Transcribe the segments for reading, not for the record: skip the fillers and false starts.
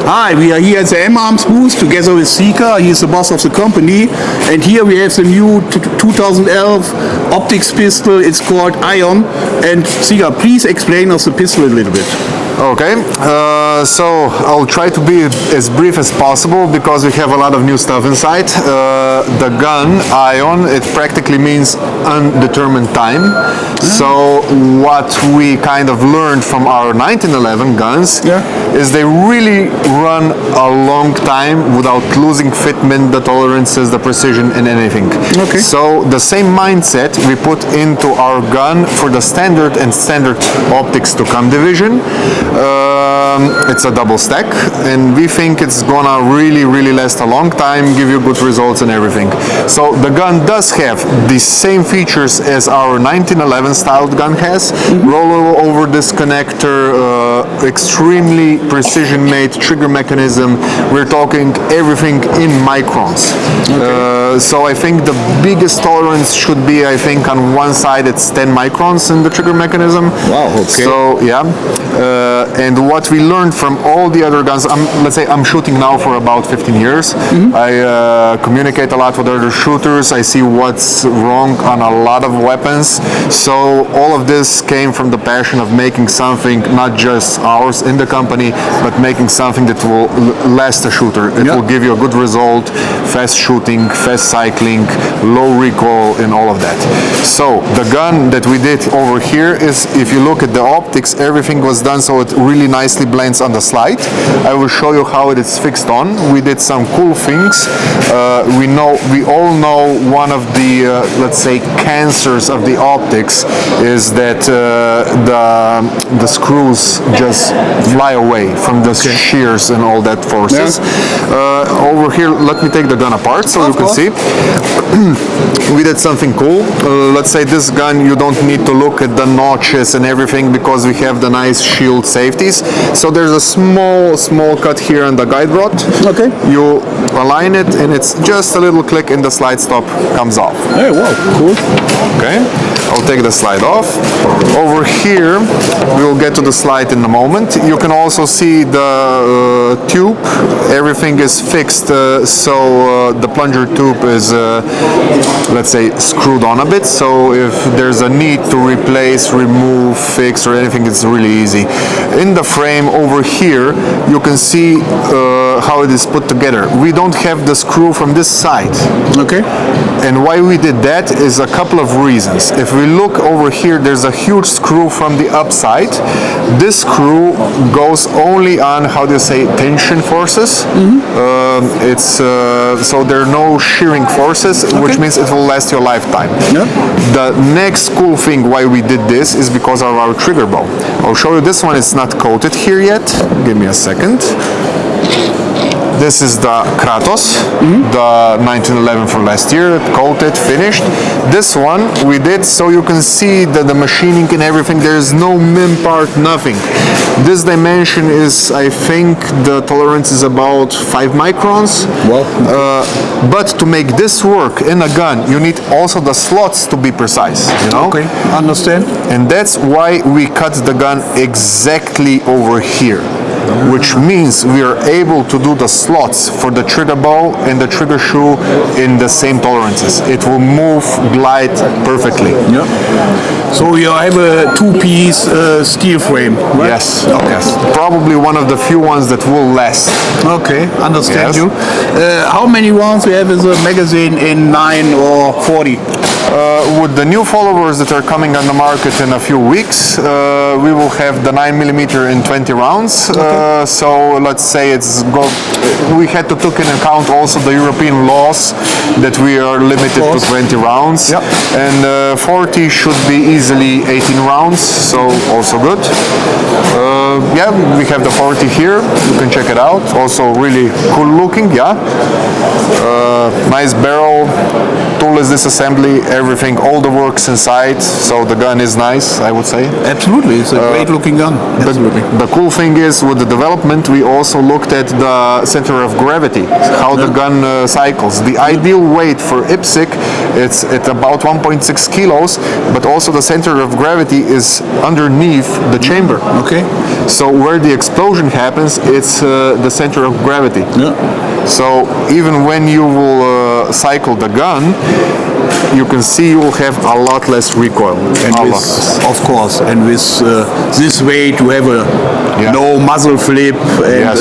Hi, we are here at the M-Arms booth together with Sika. He is the boss of the company. And here we have the new 2011 optics pistol. It's called ION. And Sika, please explain us the pistol a little bit. Okay, so I'll try to be as brief as possible because we have a lot of new stuff inside. The gun, ION, it practically means undetermined time. So what we kind of learned from our 1911 guns is they really run a long time without losing fitment, the tolerances, the precision, and anything. Okay. So the same mindset we put into our gun for the standard and standard optics to come division. It's a double stack, and we think it's gonna really last a long time, give you good results and everything. So the gun does have the same features as our 1911 styled gun has. Roll over this connector, extremely precision made trigger mechanism. We're talking everything in microns. So I think the biggest tolerance should be, I think on one side it's 10 microns in the trigger mechanism. Wow, okay. So yeah, and what we learned from all the other guns, let's say I'm shooting now for about 15 years. I communicate a lot with other shooters. I see what's wrong on a lot of weapons. So all of this came from the passion of making something, not just ours in the company, but making something that will last a shooter. It will give you a good result, fast shooting, fast cycling, low recoil, and all of that. So the gun that we did over here is, if you look at the optics, everything was done so it really nicely blends on the slide. I will show you how it is fixed on. We did some cool things. We all know one of the let's say cancers of the optics is that the screws just fly away from the shears and all that forces. Over here, let me take the gun apart so you can see. We did something cool. Let's say this gun, you don't need to look at the notches and everything because we have the nice shield safeties. So there's a small cut here on the guide rod. Okay. You align it and it's just a little click and the slide stop comes off. Hey, wow, cool. Okay. I'll take the slide off. Over here, we'll get to the slide in a moment. You can also see the tube. Everything is fixed, so the plunger tube is, let's say, screwed on a bit. So if there's a need to replace, remove, fix, or anything, it's really easy. In the frame over here, you can see how it is put together. We don't have the screw from this side. Okay. And why we did that is a couple of reasons. If we look over here, there's a huge screw from the upside. This screw goes only on, how do you say, tension forces. So there are no shearing forces, which means it will last your lifetime. The next cool thing why we did this is because of our trigger bow. I'll show you this one. It's not coated here yet. Give me a second. This is the Kratos, the 1911 from last year, coated, finished. This one we did so you can see that the machining and everything, there is no min part, nothing. This dimension is, I think, the tolerance is about 5 microns. But to make this work in a gun, you need also the slots to be precise, you know? Okay, understand. And that's why we cut the gun exactly over here. Which means we are able to do the slots for the trigger bow and the trigger shoe in the same tolerances. It will move, glide perfectly. So you have a two-piece steel frame, right? Yes. Yes. Probably one of the few ones that will last. Okay, understand you. How many rounds we have in the magazine in 9 or 40? With the new followers that are coming on the market in a few weeks, we will have the 9mm in 20 rounds. So let's say we had to take into account also the European laws that we are limited to 20 rounds. And 40 should be easily 18 rounds, so also good. Yeah, we have the 40 here. You can check it out. Also really cool looking, nice barrel, toolless disassembly, everything, all the works inside. So the gun is nice, I would say. Absolutely, it's a great looking gun. Absolutely. The cool thing is with the development, we also looked at the center of gravity, how the gun cycles. The ideal weight for IPSC, it's at about 1.6 kilos, but also the center of gravity is underneath the chamber. Okay. So where the explosion happens, it's the center of gravity. Yeah. So even when you will cycle the gun, you can see you will have a lot less recoil. And of course, and with this way to have a no muzzle flip and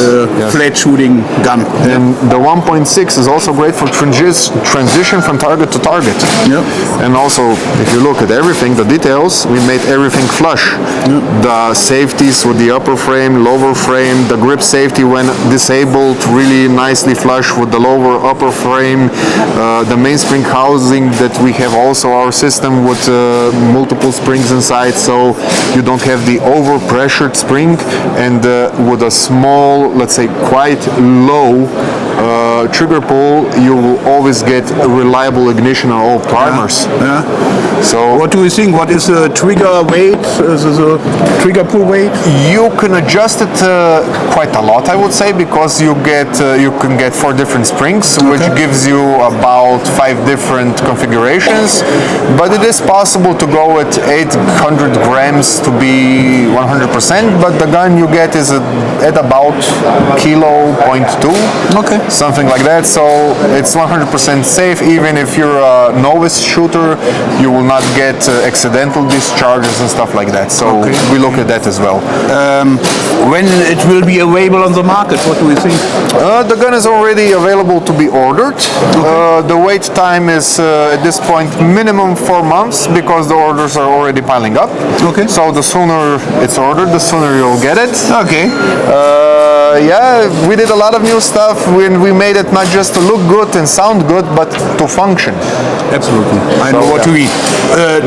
flat shooting gun. And the 1.6 is also great for transition from target to target. Yeah. And also, if you look at everything, the details, we made everything flush. Yeah. The safeties with the upper frame, lower frame, the grip safety when disabled, really nicely flush with the lower upper frame. The mainspring housing that we have also our system with multiple springs inside, so you don't have the over-pressured spring, and with a small, let's say, quite low trigger pull, you will always get a reliable ignition on all primers. Yeah. So what do you think? What is the trigger weight? The trigger pull weight? You can adjust it quite a lot, I would say, because you can get 4 different springs, which gives you about 5 different configurations. But it is possible to go at 800 grams to be 100%. But the gun you get is at about kilo 0.2. Okay. Something like that. So it's 100% safe. Even if you're a novice shooter, you will not get accidental discharges and stuff like that. So we look at that as well. When it will be available on the market, what do you think? The gun is already available to be ordered. The wait time is at this point minimum 4 months because the orders are already piling up. Okay. So the sooner it's ordered, the sooner you'll get it. Okay. Yeah, we did a lot of new stuff when we made it not just to look good and sound good, but to function. Absolutely. I know what to eat.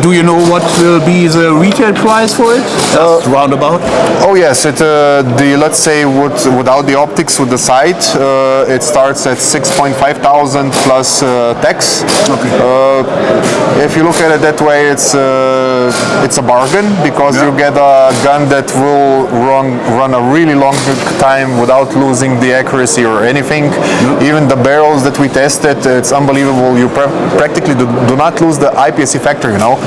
Do you know what will be the retail price for it? Just roundabout. Oh yes, let's say without the optics with the sight, it starts at 6,500 plus tax. Okay. If you look at it that way, it's a bargain because you get a gun that will run a really long time without losing the accuracy or anything. Even the barrels that we tested, it's unbelievable. You practically do not lose the IPSC factor, you know.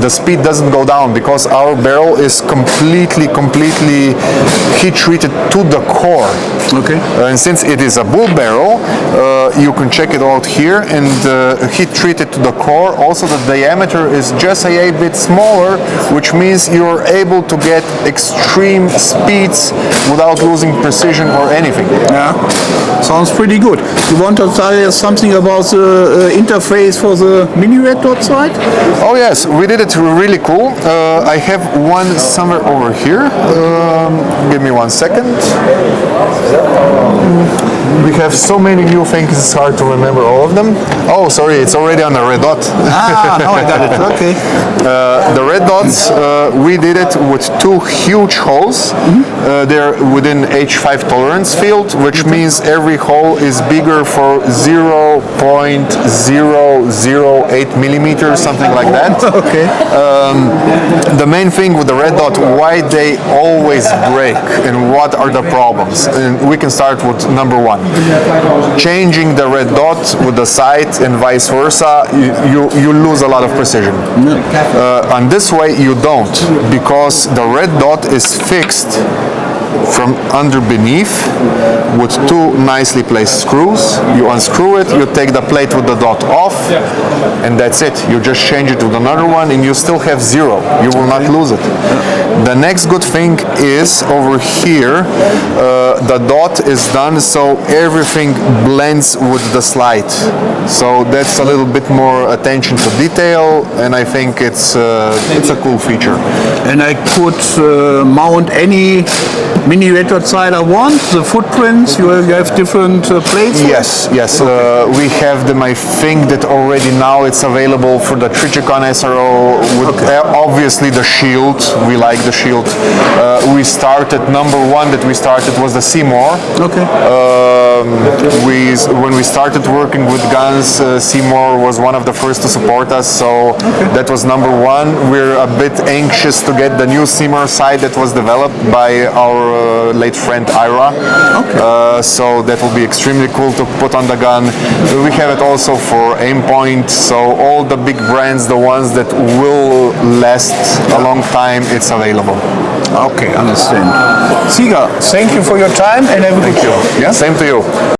The speed doesn't go down because our barrel is completely heat treated to the core. Okay. And since it is a bull barrel, you can check it out here, and heat treated to the core. Also the diameter is just a bit smaller, which means you're able to get extreme speeds without losing precision or anything. Yeah, sounds pretty good. You want to tell us something about the interface for the mini red dot side? Oh yes, we did it really cool. I have one somewhere over here. Give me 1 second. We have so many new things, it's hard to remember all of them. Oh, sorry, it's already on the red dot. Now I got it. Okay. The red dots, we did it with 2 huge holes. They're within H5 tolerance field, which means every hole is bigger for 0.008 millimeters, something like that. Okay. The main thing with the red dot, why they always break and what are the problems. And we can start with number 1. Changing the red dot with the sight and vice versa, you lose a lot of precision. And this way you don't, because the red dot is fixed from under beneath with 2 nicely placed screws. You unscrew it, you take the plate with the dot off, and that's it. You just change it with another one and you still have 0. You will not lose it. The next good thing is over here, the dot is done so everything blends with the slide. So that's a little bit more attention to detail, and I think it's a cool feature. And I could mount any mini red dot side I want. The footprints, you have different plates? Yes. We have them. I think that already now it's available for the Trichicon SRO with obviously the shield. We like the shield. We started, number 1 that we started was the Seymour. Okay. When we started working with guns, Seymour was one of the first to support us, so that was number 1. We're a bit anxious to get the new Seymour sight that was developed by our late friend IWA. So that will be extremely cool to put on the gun. We have it also for Aimpoint, so all the big brands, the ones that will last a long time, it's available. Okay, understand. Sieger, thank you for your time and have a good show. Yeah? Same to you.